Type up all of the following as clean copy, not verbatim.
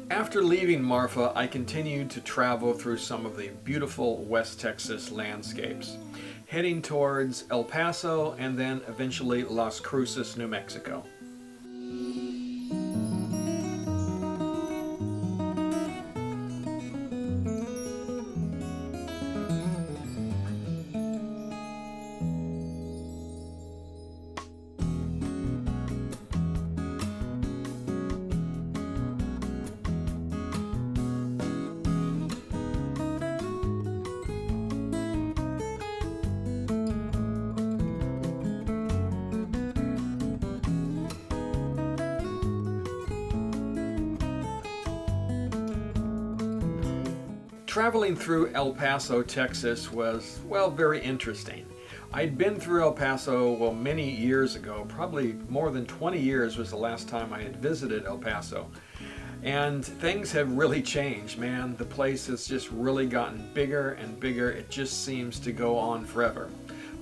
After leaving Marfa, I continued to travel through some of the beautiful West Texas landscapes, heading towards El Paso and then eventually Las Cruces, New Mexico. Traveling through El Paso, Texas was, well, very interesting. I'd been through El Paso, well, many years ago, probably more than 20 years was the last time I had visited El Paso. And things have really changed, man. The place has just really gotten bigger and bigger. It just seems to go on forever.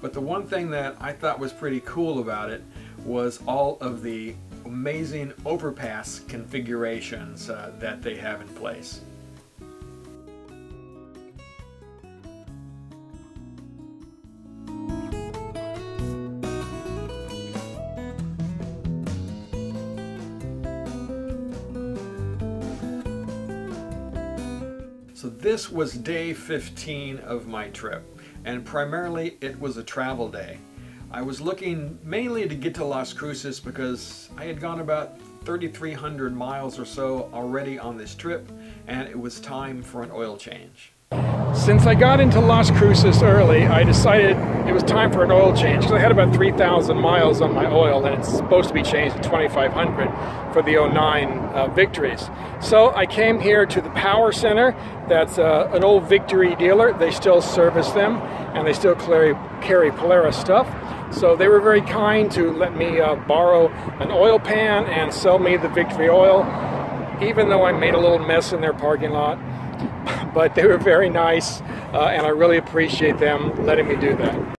But the one thing that I thought was pretty cool about it was all of the amazing overpass configurations that they have in place. So this was day 15 of my trip, and primarily it was a travel day. I was looking mainly to get to Las Cruces because I had gone about 3,300 miles or so already on this trip, and it was time for an oil change. Since I got into Las Cruces early, I decided it was time for an oil change because I had about 3,000 miles on my oil, and it's supposed to be changed to 2,500 for the 09 Victories. So I came here to the Power Center. That's an old Victory dealer. They still service them, and they still carry Polaris stuff. So they were very kind to let me borrow an oil pan and sell me the Victory oil, even though I made a little mess in their parking lot. But they were very nice, and I really appreciate them letting me do that.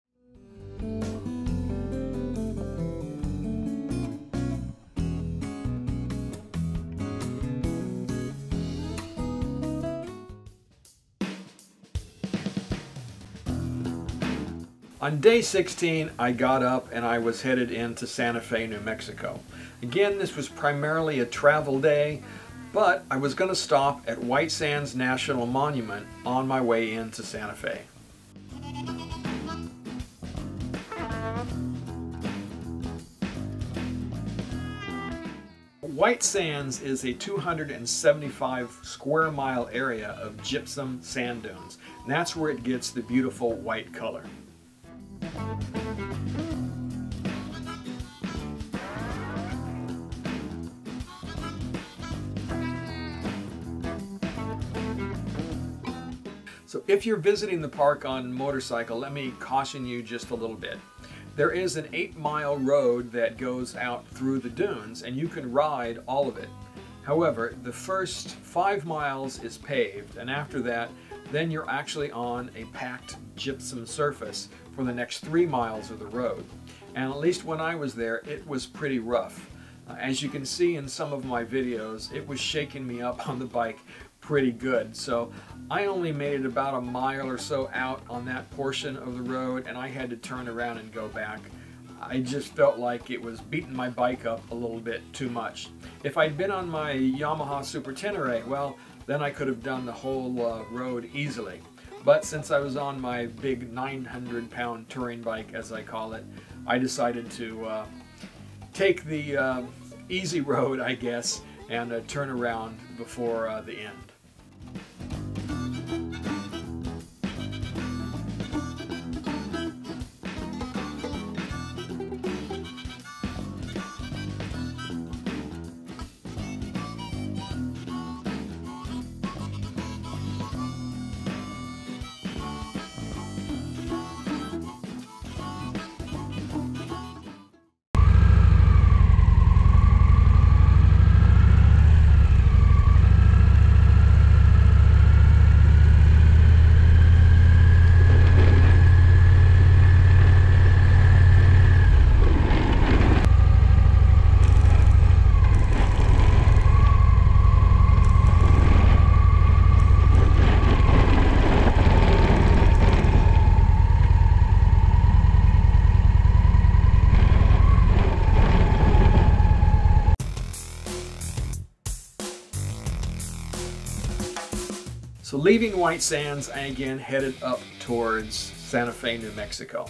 On day 16, I got up and I was headed into Santa Fe, New Mexico. Again, this was primarily a travel day, but I was going to stop at White Sands National Monument on my way into Santa Fe. White Sands is a 275 square mile area of gypsum sand dunes, and that's where it gets the beautiful white color. So if you're visiting the park on motorcycle, let me caution you just a little bit. There is an 8-mile road that goes out through the dunes, and you can ride all of it. However, the first 5 miles is paved, and after that, then you're actually on a packed gypsum surface for the next 3 miles of the road. And at least when I was there, it was pretty rough. As you can see in some of my videos, it was shaking me up on the bike pretty good. So I only made it about a mile or so out on that portion of the road, and I had to turn around and go back. I just felt like it was beating my bike up a little bit too much. If I'd been on my Yamaha Super Tenere, well, then I could have done the whole road easily. But since I was on my big 900-pound touring bike, as I call it, I decided to take the easy road, I guess, and turn around before the end. Leaving White Sands, I again headed up towards Santa Fe, New Mexico.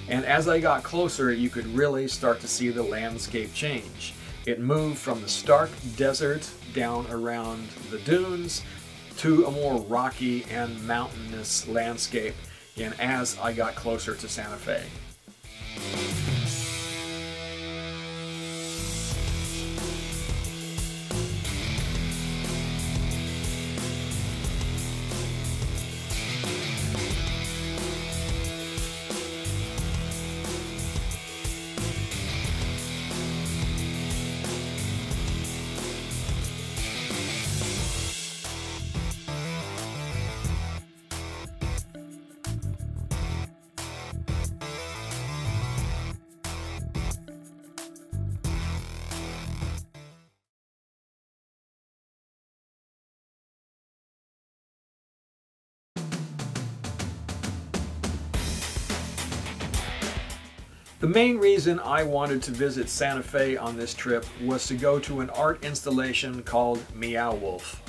And as I got closer, you could really start to see the landscape change. It moved from the stark desert down around the dunes to a more rocky and mountainous landscape as I got closer to Santa Fe. The main reason I wanted to visit Santa Fe on this trip was to go to an art installation called Meow Wolf.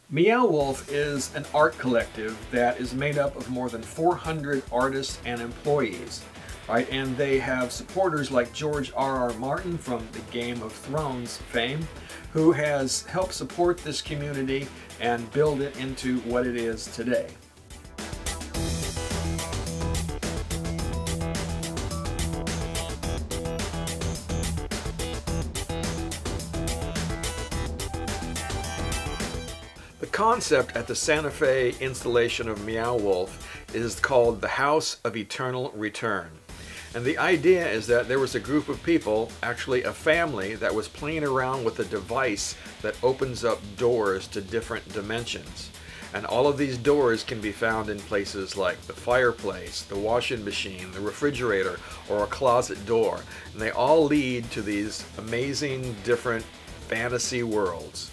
Meow Wolf is an art collective that is made up of more than 400 artists and employees, right? And they have supporters like George R.R. Martin from the Game of Thrones fame, who has helped support this community and build it into what it is today. The concept at the Santa Fe installation of Meow Wolf is called the House of Eternal Return. And the idea is that there was a group of people, actually a family, that was playing around with a device that opens up doors to different dimensions. And all of these doors can be found in places like the fireplace, the washing machine, the refrigerator, or a closet door. And they all lead to these amazing different fantasy worlds.